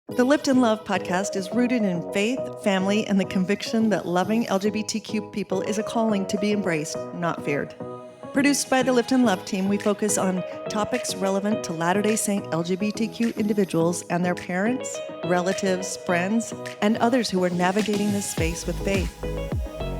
The Lift+Love podcast is rooted in faith, family, and the conviction that loving LGBTQ people is a calling to be embraced, not feared. Produced by the Lift+Love team, we focus on topics relevant to Latter-day Saint LGBTQ individuals and their parents, relatives, friends, and others who are navigating this space with faith.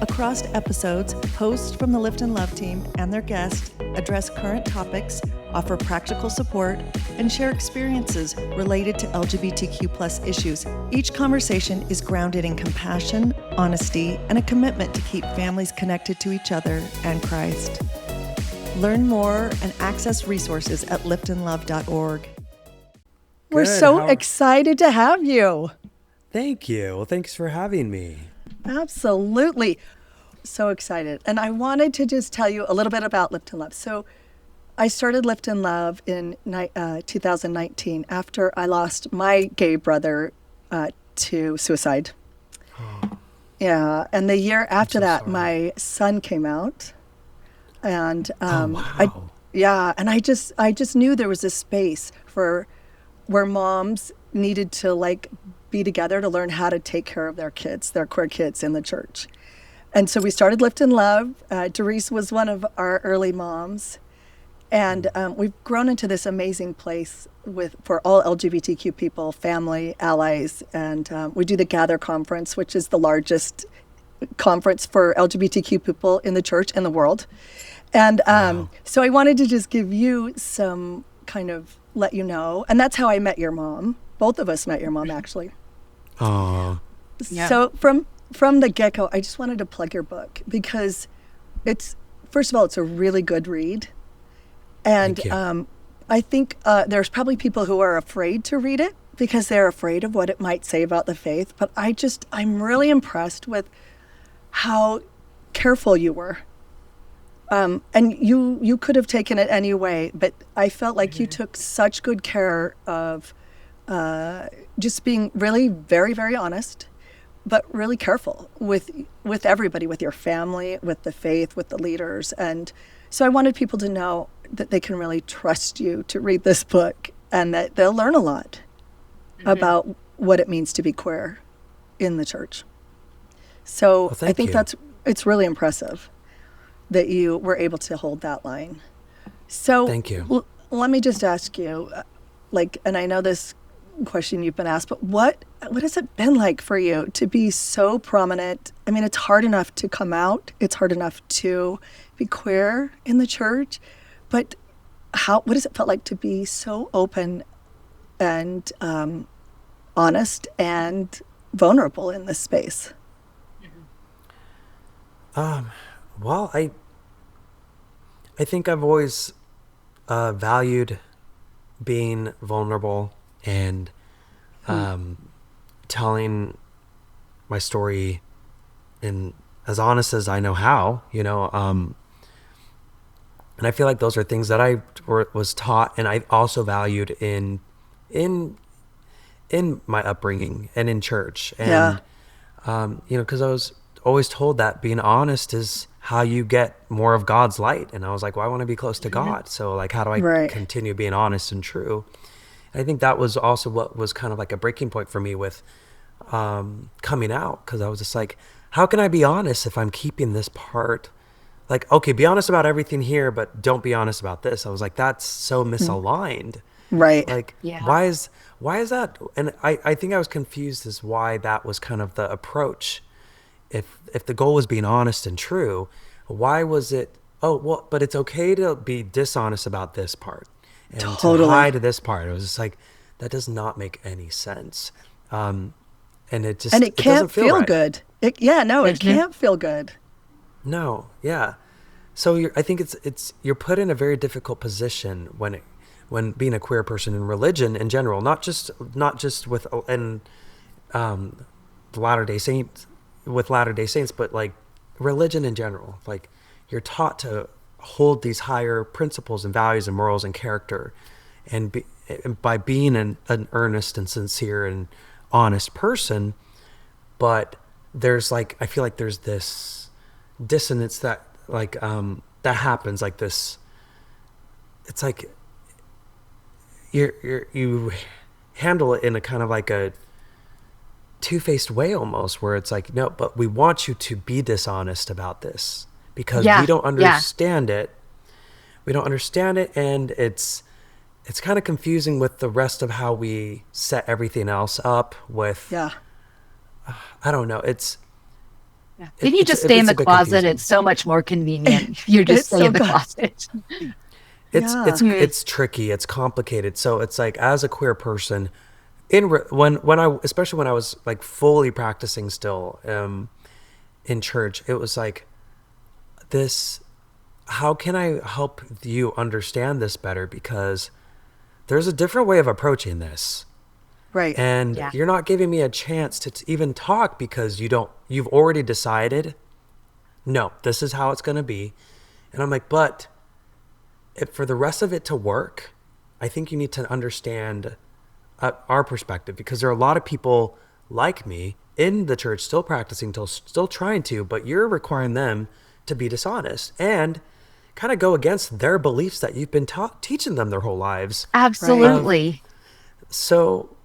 Across episodes, hosts from the Lift+Love team and their guests address current topics, offer practical support, and share experiences related to LGBTQ+ issues. Each conversation is grounded in compassion, honesty, and a commitment to keep families connected to each other and Christ. Learn more and access resources at liftandlove.org. We're so excited to have you. Thank you. Well, thanks for having me. Absolutely. So excited. And I wanted to just tell you a little bit about Lift+Love. So I started Lift+Love in 2019 after I lost my gay brother to suicide. Oh. Yeah. And the year after that, sorry. my son came out. And wow. And I just knew there was a space for where moms needed to be together to learn how to take care of their kids, their queer kids in the church. And so we started Lift+Love. Darice was one of our early moms. And we've grown into this amazing place for all LGBTQ people, family, allies. And we do the Gather Conference, which is the largest conference for LGBTQ people in the church and the world. And so I wanted to just give you some kind of let you know. And that's how I met your mom. Both of us met your mom, actually. Oh. Yeah. So from the get-go, I just wanted to plug your book because first of all, it's a really good read. And I think there's probably people who are afraid to read it because they're afraid of what it might say about the faith. But I'm really impressed with how careful you were. And you could have taken it any way, but I felt like you took such good care of just being really very, very honest, but really careful with everybody, with your family, with the faith, with the leaders. And so I wanted people to know that they can really trust you to read this book and that they'll learn a lot about what it means to be queer in the church. So I think it's really impressive that you were able to hold that line. So thank you. Let me just ask you, and I know this question you've been asked, but what has it been like for you to be so prominent? I mean, it's hard enough to come out. It's hard enough to be queer in the church, but what does it feel like to be so open and honest and vulnerable in this space? Well, I think I've always valued being vulnerable and telling my story in as honest as I know how, and I feel like those are things that I was taught and I also valued in my upbringing and in church. And, because I was always told that being honest is how you get more of God's light. And I was like, well, I want to be close to God. So how do I continue being honest and true? And I think that was also what was kind of like a breaking point for me with coming out. Cause I was just like, how can I be honest if I'm keeping this part? Okay, be honest about everything here, but don't be honest about this. I was like, that's so misaligned. Right. Why is that? And I think I was confused as why that was kind of the approach. If the goal was being honest and true, why was it, but it's okay to be dishonest about this part and to hide this part. It was just like, that does not make any sense. And it can't doesn't feel right. Good. It can't feel good. No. Yeah. So I think you're put in a very difficult position when being a queer person in religion in general, not just with the Latter-day Saints, with Latter-day Saints, but religion in general. You're taught to hold these higher principles and values and morals and character, and by being an earnest and sincere and honest person. But there's I feel like there's this dissonance that that happens, this. It's you handle it in a kind of like a two-faced way almost, where it's like, no, but we want you to be dishonest about this because we don't understand it. We don't understand it, and it's kind of confusing with the rest of how we set everything else up with. I don't know. Then you just stay in the closet. Confusing. It's so much more convenient. You just stay in the closet. It's tricky. It's complicated. So it's like, as a queer person, especially when I was like fully practicing still in church, it was like this. How can I help you understand this better? Because there's a different way of approaching this. Right. And you're not giving me a chance to even talk because you've already decided, no, this is how it's going to be. And I'm like, but for the rest of it to work, I think you need to understand our perspective, because there are a lot of people like me in the church still practicing, still trying to, but you're requiring them to be dishonest and kind of go against their beliefs that you've been teaching them their whole lives. Absolutely. So,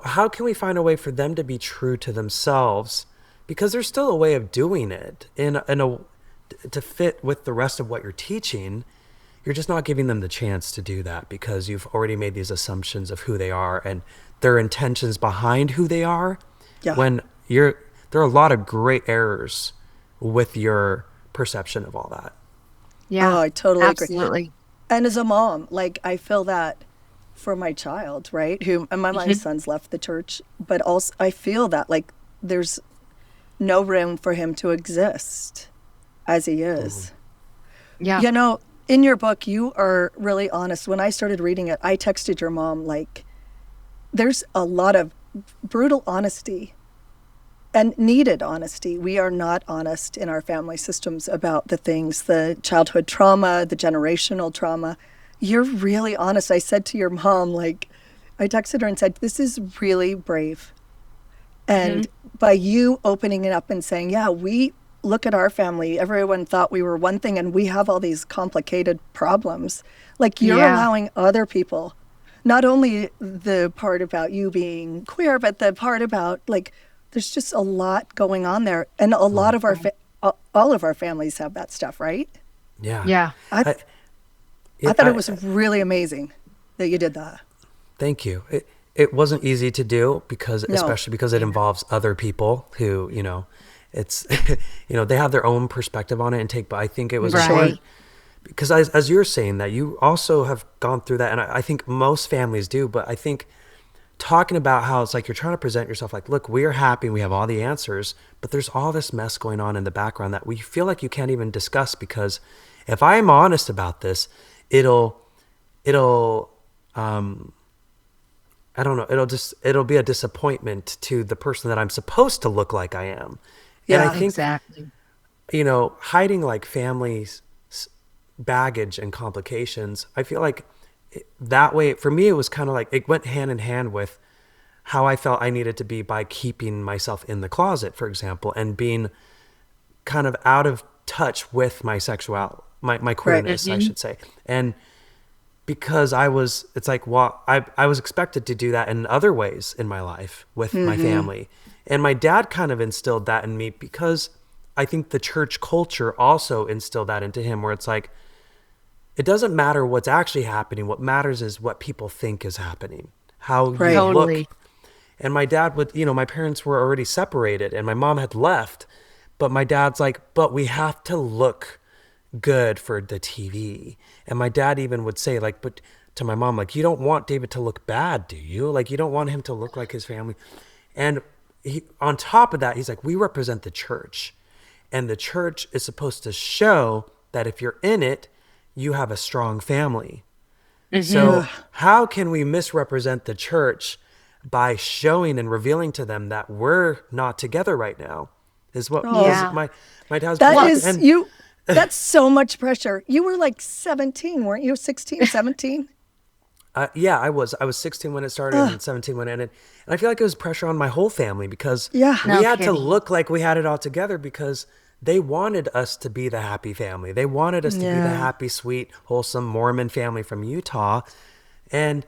how can we find a way for them to be true to themselves? Because there's still a way of doing it to fit with the rest of what you're teaching. You're just not giving them the chance to do that because you've already made these assumptions of who they are and their intentions behind who they are. Yeah. When there are a lot of great errors with your perception of all that. Yeah, I totally absolutely. agree. And as a mom, like, I feel that for my child, right? My son's left the church, but also I feel that like there's no room for him to exist as he is. Yeah. In your book, you are really honest. When I started reading it, I texted your mom, like, there's a lot of brutal honesty and needed honesty. We are not honest in our family systems about the childhood trauma, the generational trauma. You're really honest. I said to your mom, like, I texted her and said, this is really brave. And by you opening it up and saying, we look at our family, everyone thought we were one thing and we have all these complicated problems. Like, you're allowing other people, not only the part about you being queer, but the part about, like, there's just a lot going on there. And a lot of all of our families have that stuff, right? Yeah. Yeah. I thought it was really amazing that you did that. Thank you. It wasn't easy to do especially because it involves other people who, it's, they have their own perspective on it and take, but I think it was short because as you're saying that, you also have gone through that. And I think most families do, but I think talking about how it's like you're trying to present yourself like, look, we're happy, we have all the answers, but there's all this mess going on in the background that we feel like you can't even discuss, because if I'm honest about this, it'll I don't know, it'll be a disappointment to the person that I'm supposed to look like I am. Yeah, and I think, exactly. Hiding like family's baggage and complications, I feel like that way, for me, it was kind of like, it went hand in hand with how I felt I needed to be by keeping myself in the closet, for example, and being kind of out of touch with my sexuality, my queerness, I should say. And because I was expected to do that in other ways in my life with my family. And my dad kind of instilled that in me, because I think the church culture also instilled that into him, where it's like, it doesn't matter what's actually happening. What matters is what people think is happening, how you look. And my dad my parents were already separated and my mom had left, but my dad's like, but we have to look good for the TV. And my dad even would say, like, but to my mom, like, you don't want David to look bad, do you? Like, you don't want him to look like his family. And on top of that, he's like, we represent the church, and the church is supposed to show that if you're in it, you have a strong family. So how can we misrepresent the church by showing and revealing to them that we're not together right now? Is what my dad's point. That's so much pressure. You were like 17, weren't you? 16, 17? Yeah, I was 16 when it started and 17 when it ended. And I feel like it was pressure on my whole family, because we had to look like we had it all together, because they wanted us to be the happy family. They wanted us to be the happy, sweet, wholesome Mormon family from Utah. And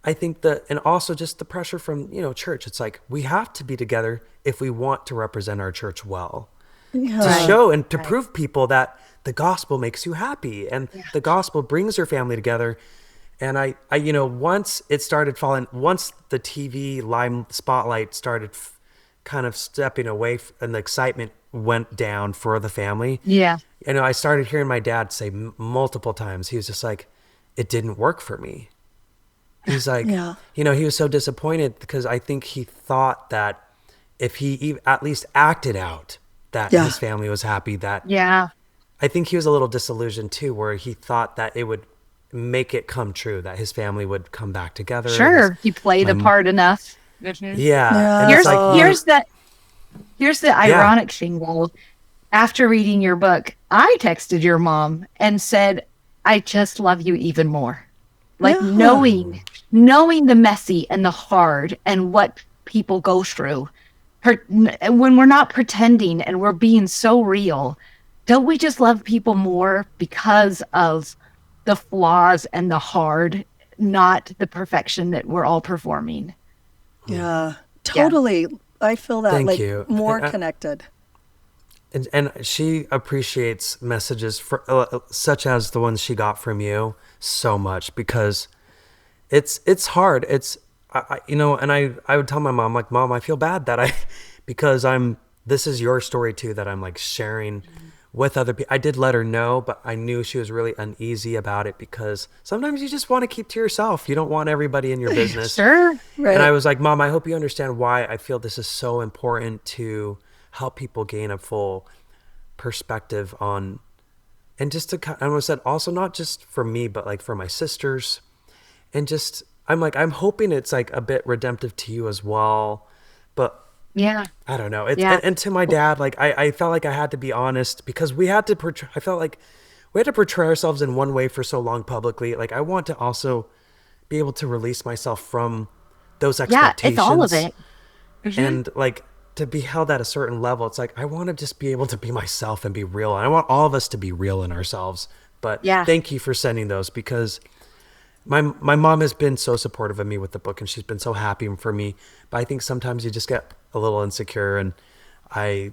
I think and also just the pressure from, church. It's like, we have to be together if we want to represent our church well. To show and to prove people that the gospel makes you happy and the gospel brings your family together. And I once it started falling, once the TV spotlight started kind of stepping away and the excitement went down for the family. Yeah. I started hearing my dad say multiple times, he was just like, it didn't work for me. He's like, he was so disappointed because I think he thought that if he at least acted out that his family was happy, I think he was a little disillusioned too, where he thought that it would make it come true, that his family would come back together. Sure. He played a part enough. Yeah. Here's the ironic thing, though. After reading your book, I texted your mom and said, I just love you even more. Like knowing the messy and the hard and what people go through. When we're not pretending and we're being so real, don't we just love people more because of the flaws and the hard, not the perfection that we're all performing? Yeah, totally. Yeah. I feel that. Thank you. More connected. And she appreciates messages such as the ones she got from you so much, because it's hard. And I would tell my mom, like, Mom, I feel bad that because this is your story too, that I'm like sharing with other people. I did let her know, but I knew she was really uneasy about it because sometimes you just want to keep to yourself. You don't want everybody in your business. Sure. Right. And I was like, Mom, I hope you understand why I feel this is so important to help people gain a full perspective on, and just to, I said also not just for me, but like for my sisters, and just, I'm hoping it's like a bit redemptive to you as well. But yeah, I don't know. And to my dad, like I felt like I had to be honest because I felt like we had to portray ourselves in one way for so long publicly. Like I want to also be able to release myself from those expectations. Yeah, it's all of it. Mm-hmm. And like to be held at a certain level, it's like I want to just be able to be myself and be real. And I want all of us to be real in ourselves. But thank you for sending those, because my mom has been so supportive of me with the book, and she's been so happy for me. But I think sometimes you just get a little insecure, and I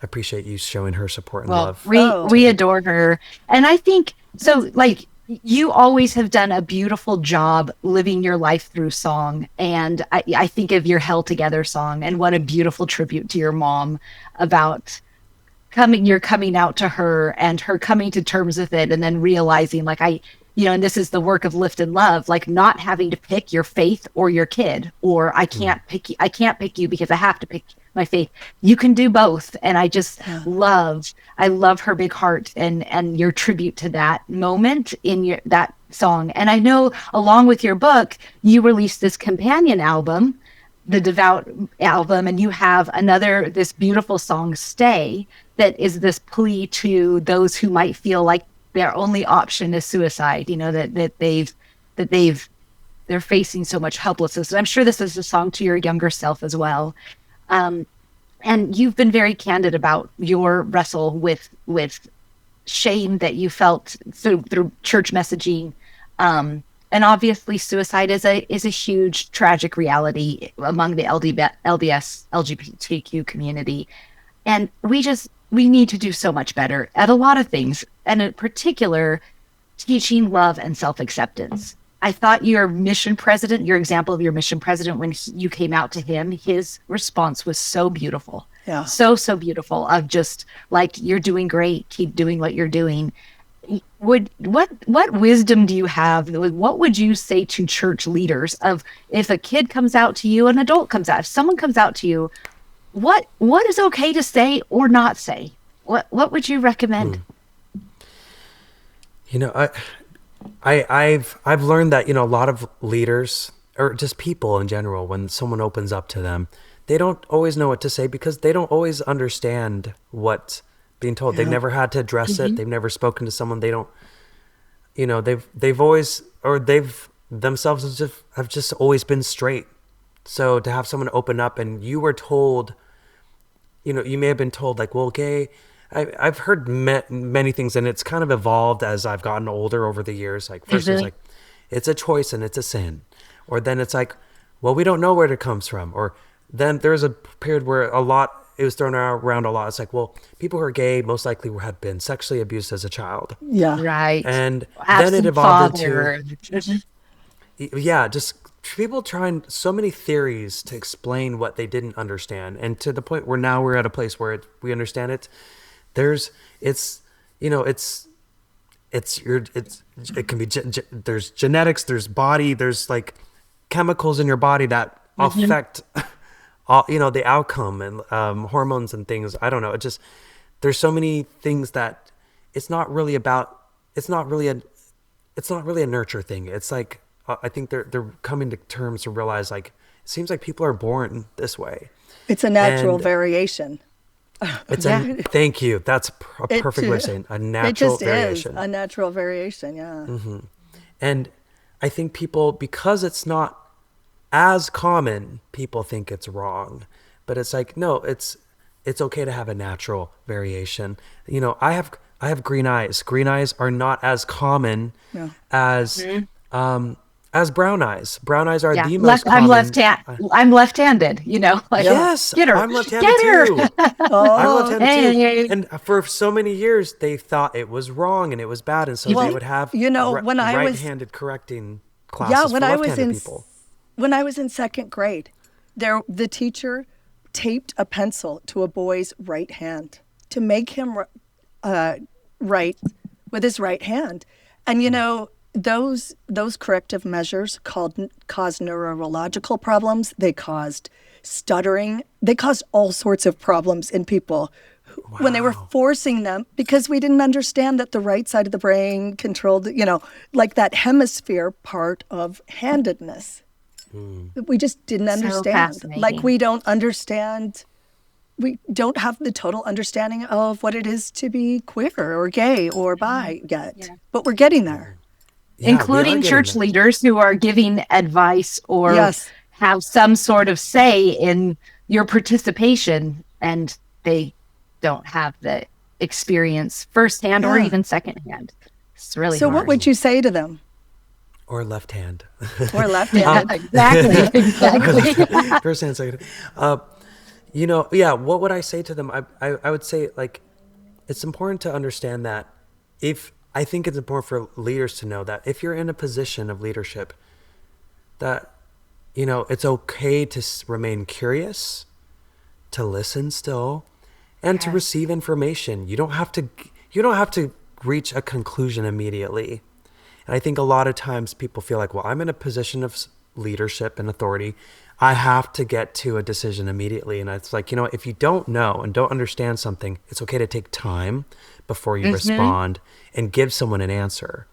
appreciate you showing her support and love. We adore her. And I think, so like, you always have done a beautiful job living your life through song. And I think of your Held Together song, and what a beautiful tribute to your mom about you're coming out to her and her coming to terms with it, and then realizing like and this is the work of Lift+Love, like not having to pick your faith or your kid, or I can't pick you because I have to pick my faith. You can do both. And I just love her big heart and your tribute to that moment in that song. And I know along with your book, you released this companion album, the Devout album, and you have this beautiful song, Stay, that is this plea to those who might feel like their only option is suicide, that they're facing so much helplessness. And I'm sure this is a song to your younger self as well. And you've been very candid about your wrestle with shame that you felt through church messaging. And obviously suicide is a huge tragic reality among the LGBTQ community. And we need to do so much better at a lot of things, and in particular, teaching love and self-acceptance. I thought your example of your mission president, when you came out to him, his response was so beautiful. Yeah. So beautiful, of just like, you're doing great, keep doing what you're doing. What wisdom do you have? What would you say to church leaders of, if a kid comes out to you, an adult comes out, if someone comes out to you, what is okay to say or not say? What would you recommend? I've learned that, a lot of leaders, or just people in general, when someone opens up to them, they don't always know what to say because they don't always understand what's being told. They've never had to address it. They've never spoken to someone. They don't, they've always, or they've themselves have just always been straight. So to have someone open up, and you were told, you may have been told like, well, gay, I've heard many things, and it's kind of evolved as I've gotten older over the years. Like first it was like, it's a choice and it's a sin. Or then it's like, well, we don't know where it comes from. Or then there's a period where it was thrown around a lot. It's like, well, people who are gay most likely had been sexually abused as a child. Yeah. Right. And Absent then it evolved father. into, yeah, just people trying so many theories to explain what they didn't understand. And to the point where now we're at a place where we understand it. It can be, there's genetics, there's body, there's like chemicals in your body that affect all, the outcome, and hormones and things. I don't know. There's so many things that it's not really a nurture thing. It's like, I think they're coming to terms to realize, like, it seems like people are born this way. It's a natural variation. Thank you. That's a perfect way of saying a natural variation. It just is a natural variation, yeah. Mm-hmm. And I think people, because it's not as common, people think it's wrong. But it's like, no, it's okay to have a natural variation. I have green eyes. Green eyes are not as common as brown eyes. Brown eyes are the most common. I'm left-handed, like, yes, get her. I'm left-handed too. I'm left-handed too. And for so many years, they thought it was wrong and it was bad. And so they would have when I was right-handed correcting classes for left-handed people. When I was in second grade, the teacher taped a pencil to a boy's right hand to make him write with his right hand. And, those corrective measures caused neurological problems. They caused stuttering. They caused all sorts of problems in people when they were forcing them, because we didn't understand that the right side of the brain controlled, like that hemisphere part of handedness. We just didn't understand. Like we don't understand. We don't have the total understanding of what it is to be queer or gay or bi yet, but we're getting there. Yeah, including church leaders who are giving advice or have some sort of say in your participation, and they don't have the experience firsthand or even secondhand. It's really so hard. What would you say to them? Or left hand. Or left hand. Exactly. First hand, second hand. What would I say to them? I would say, like, it's important to understand that I think it's important for leaders to know that if you're in a position of leadership, that, it's okay to remain curious, to listen still, and to receive information. You don't have to reach a conclusion immediately. And I think a lot of times people feel like, well, I'm in a position of leadership and authority. I have to get to a decision immediately. And it's like, if you don't know and don't understand something, it's okay to take time before you respond and give someone an answer.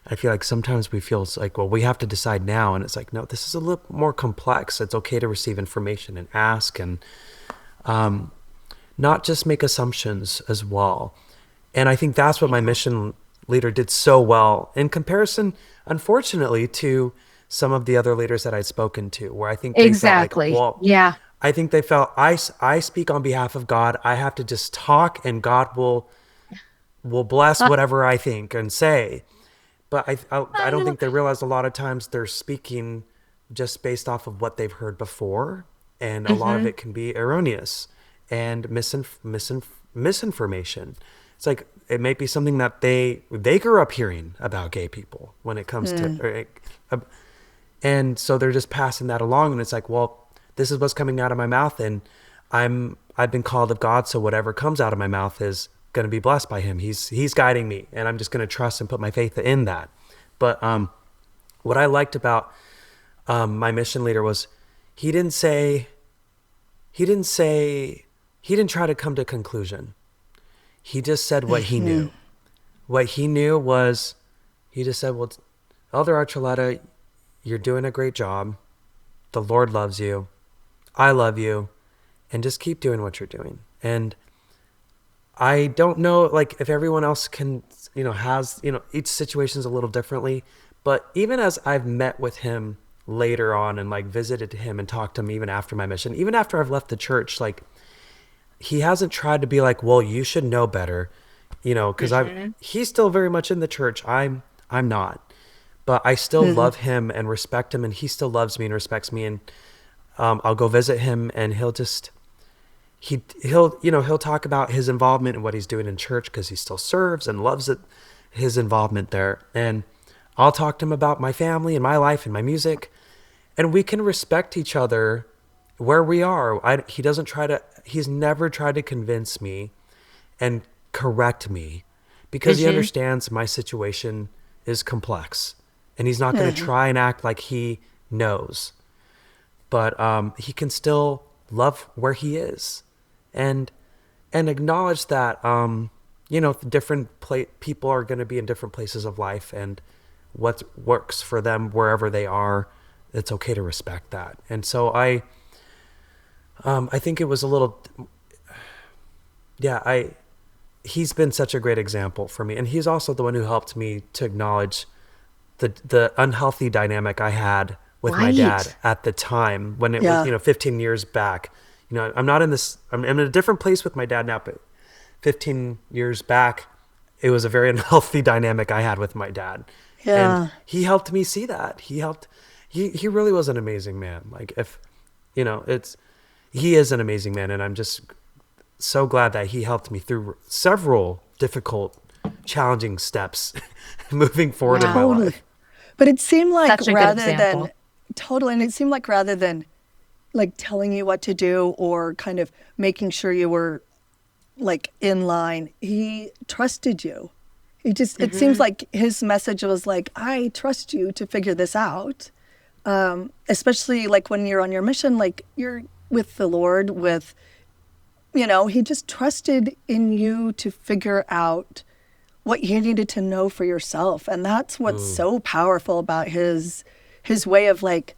I feel like sometimes we feel like, well, we have to decide now. And it's like, no, this is a little more complex. It's okay to receive information and ask, and not just make assumptions as well. And I think that's what my mission leader did so well in comparison, unfortunately, to some of the other leaders that I'd spoken to, where I think they felt like, well, I think they felt I speak on behalf of God. I have to just talk, and God will bless whatever I think and say. But I don't think they realize a lot of times they're speaking just based off of what they've heard before, and a lot of it can be erroneous and misinformation. It's like, it may be something that they grew up hearing about gay people when it comes to, and so they're just passing that along, and it's like, well, this is what's coming out of my mouth, and I've been called of God, so whatever comes out of my mouth is going to be blessed by him. He's guiding me, and I'm just going to trust and put my faith in that. But what I liked about my mission leader was he didn't try to come to a conclusion. He just said what he knew. What he knew was, he just said, well, Elder Archuleta, you're doing a great job. The Lord loves you. I love you. And just keep doing what you're doing. And I don't know, like, if everyone else can, has, each situation's a little differently. But even as I've met with him later on and, like, visited him and talked to him even after my mission, even after I've left the church, like, he hasn't tried to be like, well, you should know better, because he's still very much in the church. I'm not. but I still love him and respect him, and he still loves me and respects me. And I'll go visit him, and he'll talk about his involvement and what he's doing in church, because he still serves and loves it, his involvement there. And I'll talk to him about my family and my life and my music, and we can respect each other where we are. He's never tried to convince me and correct me, because he understands my situation is complex, and he's not going to try and act like he knows. But he can still love where he is, and acknowledge that different people are going to be in different places of life, and what works for them wherever they are, it's okay to respect that. And so I think it was a little, he's been such a great example for me, and he's also the one who helped me to acknowledge the unhealthy dynamic I had with my dad at the time, when it was 15 years back. I'm in a different place with my dad now, but 15 years back, it was a very unhealthy dynamic I had with my dad. And he helped me see that. He really was an amazing man. Like, he is an amazing man, and I'm just so glad that he helped me through several difficult, challenging steps moving forward in my life. But it seemed like rather than like telling you what to do or kind of making sure you were like in line, he trusted you. He just, it seems like his message was like, I trust you to figure this out. Especially like when you're on your mission, like you're with the Lord, he just trusted in you to figure out what you needed to know for yourself. And that's what's so powerful about his way of, like,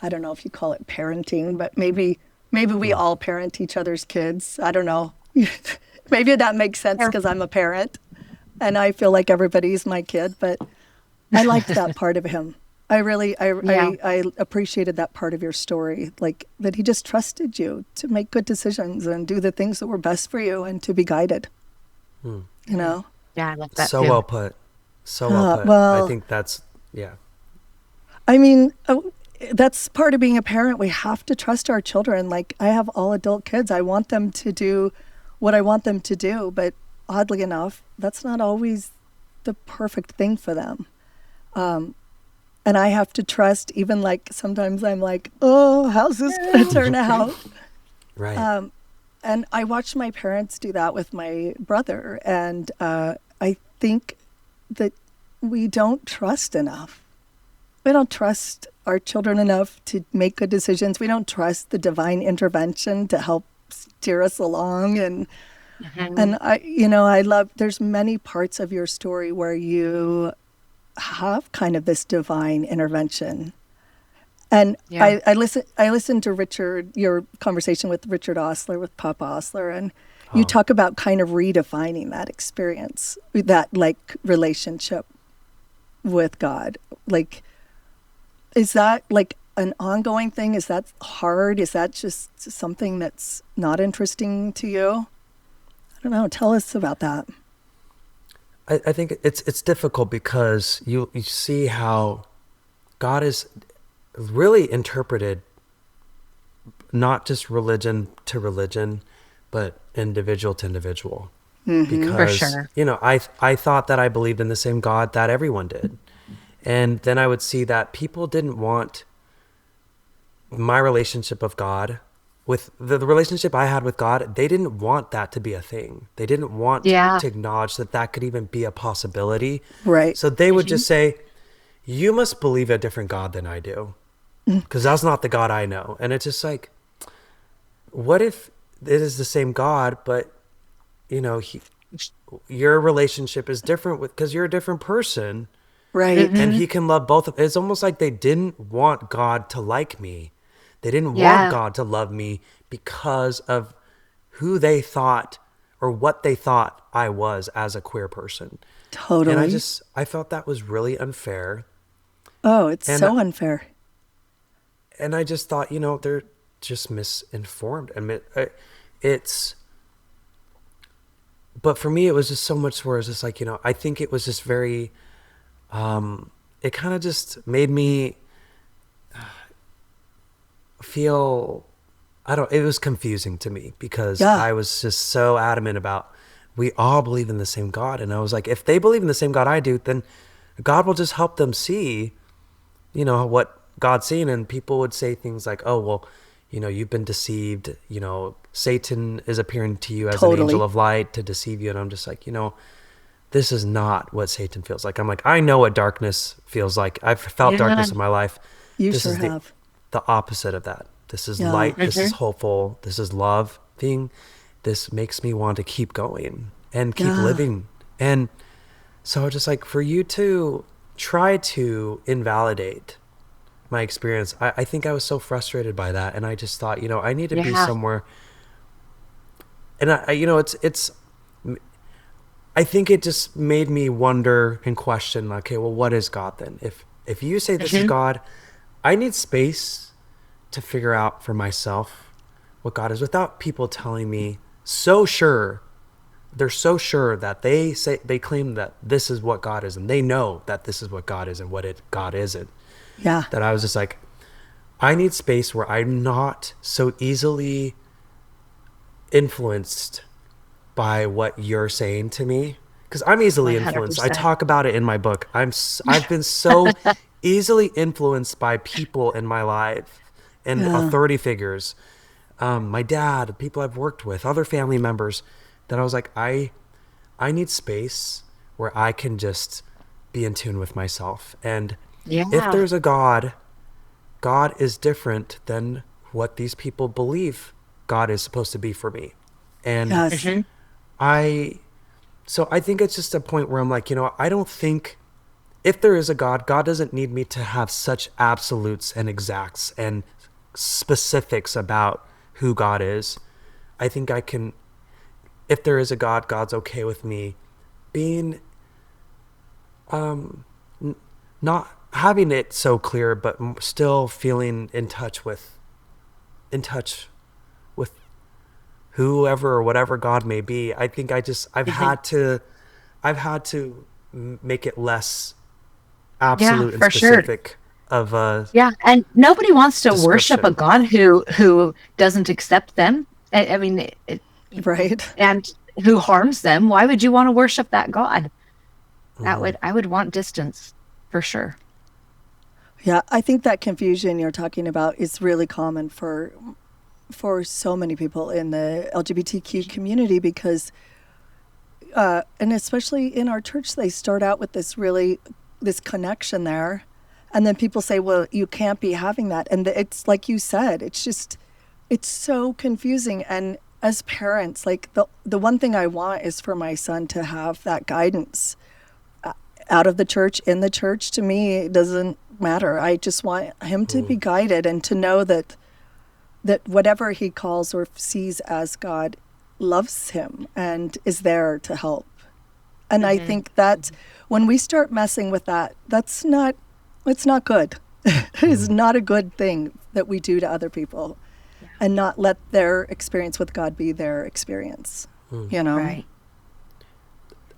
I don't know if you call it parenting, but maybe we all parent each other's kids. I don't know. Maybe that makes sense because I'm a parent and I feel like everybody's my kid, but I liked that part of him. I appreciated that part of your story, like that he just trusted you to make good decisions and do the things that were best for you and to be guided. Yeah, I love that. So too. well put. So well put. Well, I think that's, I mean, that's part of being a parent. We have to trust our children. Like, I have all adult kids. I want them to do what I want them to do, but oddly enough, that's not always the perfect thing for them. And I have to trust, even like sometimes I'm like, oh, how's this going to turn out? Right. And I watched my parents do that with my brother. And I think that we don't trust enough. We don't trust our children enough to make good decisions. We don't trust the divine intervention to help steer us along. And I love, there's many parts of your story where you have kind of this divine intervention. And I listened to Richard, your conversation with Richard Ostler, with Papa Ostler, and you talk about kind of redefining that experience, that like relationship with God. Like, is that like an ongoing thing? Is that hard? Is that just something that's not interesting to you? I don't know. Tell us about that. I think it's difficult because you see how God is really interpreted not just religion to religion, but individual to individual. Because, for sure. I thought that I believed in the same God that everyone did. And then I would see that people didn't want my relationship of God with the relationship I had with God. They didn't want that to be a thing. They didn't want to acknowledge that could even be a possibility. Right. So they would just say, you must believe a different God than I do, because that's not the God I know. And it's just like, what if it is the same God, but your relationship is different because you're a different person. Right. And he can love both of. It's almost like they didn't want God to like me. They didn't want God to love me because of who they thought or what they thought I was as a queer person. Totally. And I felt that was really unfair. Oh, it's so unfair. And I just thought, they're just misinformed. But for me, it was just so much where it's just like, I think it was just very, it kind of just made me feel, it was confusing to me because I was just so adamant about, we all believe in the same God. And I was like, if they believe in the same God I do, then God will just help them see, what God's seeing. And people would say things like, oh, well, you've been deceived, Satan is appearing to you as an angel of light to deceive you. And I'm just like, this is not what Satan feels like. I'm like, I know what darkness feels like. I've felt darkness in my life. This sure have. The opposite of that. This is light. This is hopeful. This is love. This makes me want to keep going and keep living. And so just like for you to try to invalidate my experience, I think I was so frustrated by that. And I just thought, I need to be somewhere. And I think it just made me wonder and question, okay, well, what is God then? If you say this is God, I need space to figure out for myself what God is without people telling me they're so sure that they claim that this is what God is, and they know that this is what God is and God isn't. Yeah. That I was just like, I need space where I'm not so easily influenced by what you're saying to me, because I'm easily 100%. Influenced. I talk about it in my book. I've been so easily influenced by people in my life and authority figures, my dad, people I've worked with, other family members, that I was like, I need space where I can just be in tune with myself. And if there's a God is different than what these people believe God is supposed to be for me. And so I think it's just a point where I'm like, I don't think, if there is a God doesn't need me to have such absolutes and exacts and specifics about who God is. I think I can, if there is a God, God's okay with me being, not having it so clear, but still feeling in touch with whoever or whatever God may be. I think I've had to make it less absolute and specific of and nobody wants to worship a God who doesn't accept them. I mean, right, and who harms them. Why would you want to worship that God? I would want distance for sure. Yeah, I think that confusion you're talking about is really common for so many people in the LGBTQ community, because and especially in our church, they start out with this connection there, and then people say, well, you can't be having that. And it's like you said, it's so confusing. And as parents, like the one thing I want is for my son to have that guidance out of the church, in the church. To me, it doesn't matter. I just want him to be guided and to know that whatever he calls or sees as God loves him and is there to help. And I think that when we start messing with that, it's not good. It is not a good thing that we do to other people, and not let their experience with God be their experience. Right.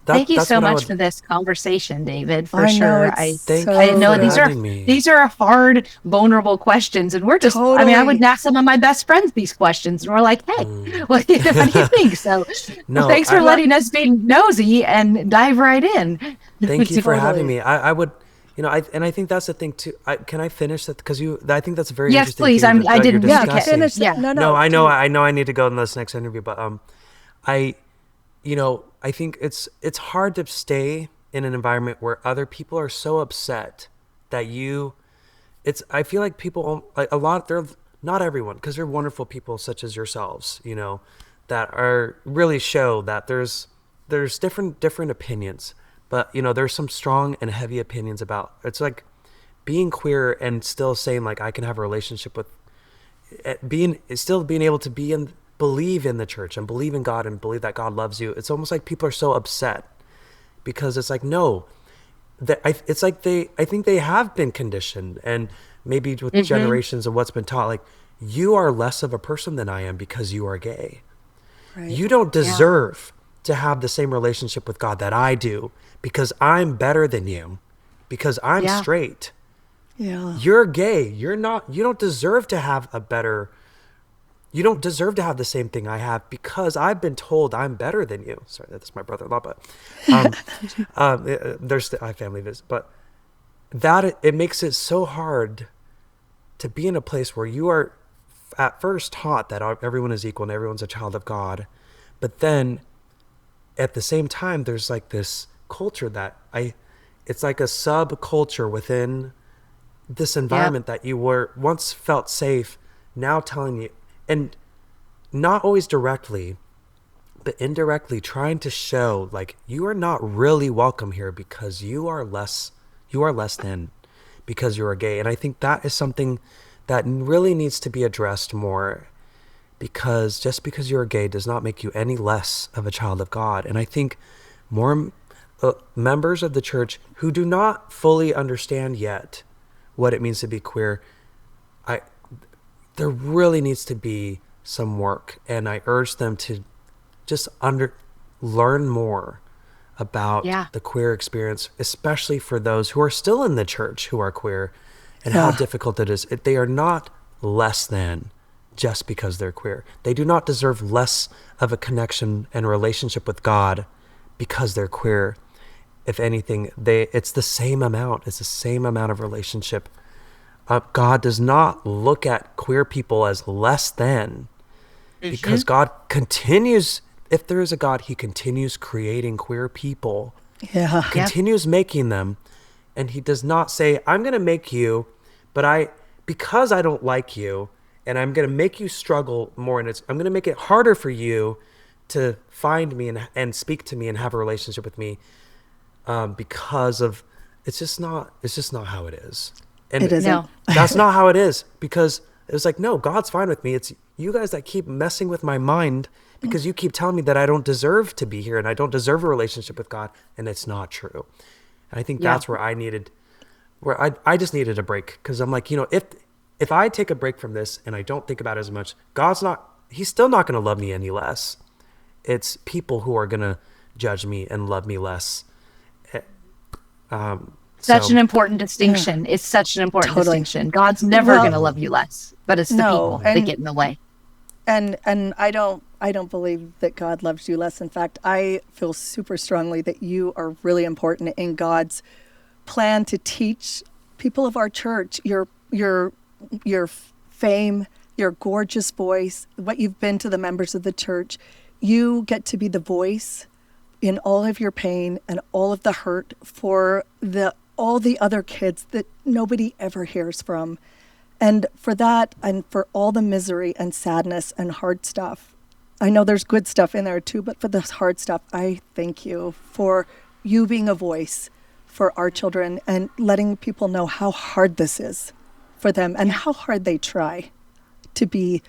Thank you so much for this conversation, David. For sure. I know these are hard, vulnerable questions, and we're just, I mean, I would ask some of my best friends these questions, and we're like, hey, what do you think? So thanks for letting us be nosy and dive right in. Thank you for having me. I would, I think that's the thing too. Can I finish that? Because I think that's a very interesting thing. Yes, please. I didn't finish that. No, I know I need to go in this next interview, but I think it's hard to stay in an environment where other people are so upset that I feel like people, they're not everyone, because they're wonderful people such as yourselves, that are really show that there's different opinions, but there's some strong and heavy opinions about, it's like being queer and still saying like I can have a relationship with being able to believe in the church and believe in God and believe that God loves you. It's almost like people are so upset because it's like, no, it's like I think they have been conditioned, and maybe with generations of what's been taught, like, you are less of a person than I am because you are gay. Right. You don't deserve to have the same relationship with God that I do because I'm better than you. because I'm straight. Yeah. You're gay. You don't deserve to have you don't deserve to have the same thing I have because I've been told I'm better than you. Sorry, that's my brother-in-law, but there's I family visit, but it makes it so hard to be in a place where you are at first taught that everyone is equal and everyone's a child of God, but then at the same time there's like this culture that it's like a subculture within this environment that you were once felt safe, now telling you, and not always directly, but indirectly trying to show like you are not really welcome here because you are less than because you're gay. And I think that is something that really needs to be addressed more, because just because you're gay does not make you any less of a child of God. And I think more members of the church who do not fully understand yet what it means to be queer, there really needs to be some work, and I urge them to just learn more about the queer experience, especially for those who are still in the church who are queer, and how difficult it is. They are not less than just because they're queer. They do not deserve less of a connection and relationship with God because they're queer. If anything, it's the same amount. It's the same amount of relationship. God does not look at queer people as less than, because God continues, if there is a God, he continues creating queer people, continues making them. And he does not say, I'm going to make you, but because I don't like you, and I'm going to make you struggle more, and I'm going to make it harder for you to find me and speak to me and have a relationship with me, because of, it's just not how it is. And it isn't. No. That's not how it is, because it was like, no, God's fine with me. It's you guys that keep messing with my mind because you keep telling me that I don't deserve to be here and I don't deserve a relationship with God, and it's not true. And I think that's where I just needed a break, because I'm like, if I take a break from this and I don't think about it as much, he's still not going to love me any less. It's people who are going to judge me and love me less. Such an important distinction. It's such an important distinction. God's never going to love you less, but it's the people that get in the way. And I don't believe that God loves you less. In fact, I feel super strongly that you are really important in God's plan to teach people of our church your fame, your gorgeous voice, what you've been to the members of the church. You get to be the voice in all of your pain and all of the hurt for all the other kids that nobody ever hears from. And for that, and for all the misery and sadness and hard stuff, I know there's good stuff in there too, but for this hard stuff, I thank you for you being a voice for our children and letting people know how hard this is for them and how hard they try to be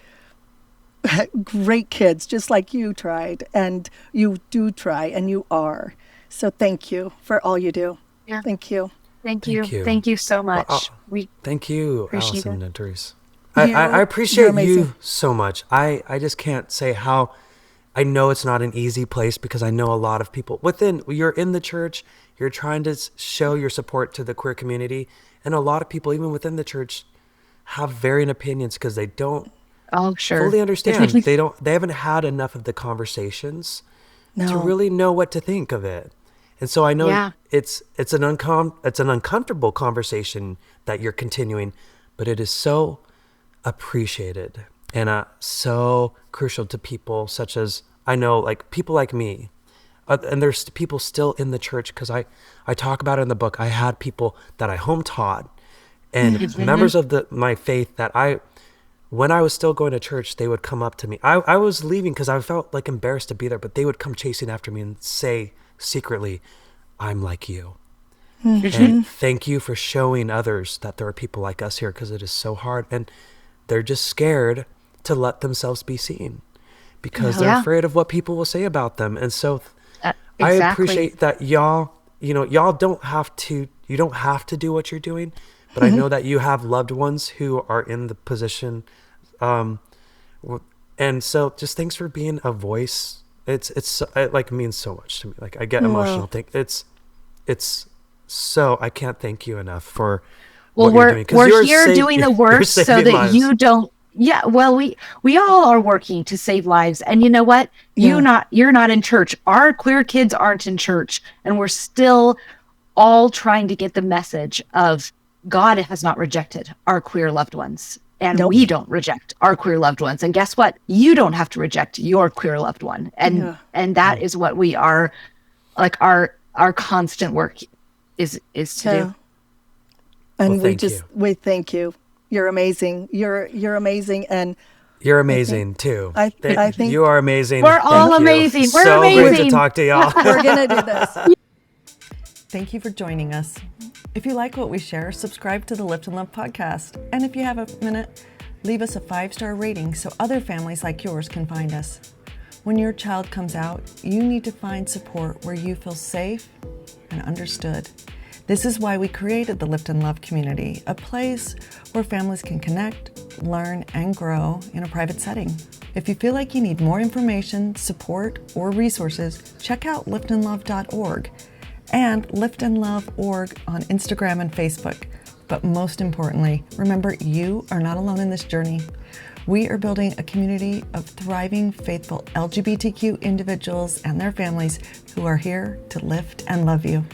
great kids, just like you tried, and you do try, and you are. So thank you for all you do. Yeah. Thank you. Thank you. Thank you so much. Thank you, Allison and Darice. I appreciate you so much. I just can't say how. I know it's not an easy place, because I know a lot of people you're in the church, you're trying to show your support to the queer community, and a lot of people, even within the church, have varying opinions because they don't fully understand. They haven't had enough of the conversations to really know what to think of it. And so I know it's an uncomfortable conversation that you're continuing, but it is so appreciated and so crucial to people such as, I know, like people like me, and there's people still in the church, because I talk about it in the book. I had people that I home taught and members of my faith that when I was still going to church, they would come up to me. I was leaving because I felt like embarrassed to be there, but they would come chasing after me and say secretly, I'm like you. And thank you for showing others that there are people like us here, because it is so hard. And they're just scared to let themselves be seen because they're afraid of what people will say about them. And so I appreciate that y'all don't have to do what you're doing, but I know that you have loved ones who are in the position. And so just thanks for being a voice. It like means so much to me. Like I get emotional. It's So I can't thank you enough for well, what you're doing. We're here doing the work so that lives. you don't. Yeah, well, we all are working to save lives, and you know what? You're not in church. Our queer kids aren't in church, and we're still all trying to get the message of God has not rejected our queer loved ones, and we don't reject our queer loved ones. And guess what? You don't have to reject your queer loved one, and that is what we are, like our constant work is to do. And we thank you. You're amazing. You're amazing, and you're amazing too. I think you are amazing. We're all amazing. We're so amazing. Great to talk to y'all. We're gonna do this. Thank you for joining us. If you like what we share, subscribe to the Lift and Love podcast. And if you have a minute, leave us a 5-star rating so other families like yours can find us. When your child comes out, you need to find support where you feel safe and understood. This is why we created the Lift and Love community, a place where families can connect, learn, and grow in a private setting. If you feel like you need more information, support, or resources, check out liftandlove.org and liftandlove.org on Instagram and Facebook. But most importantly, remember, you are not alone in this journey. We are building a community of thriving, faithful LGBTQ individuals and their families who are here to lift and love you.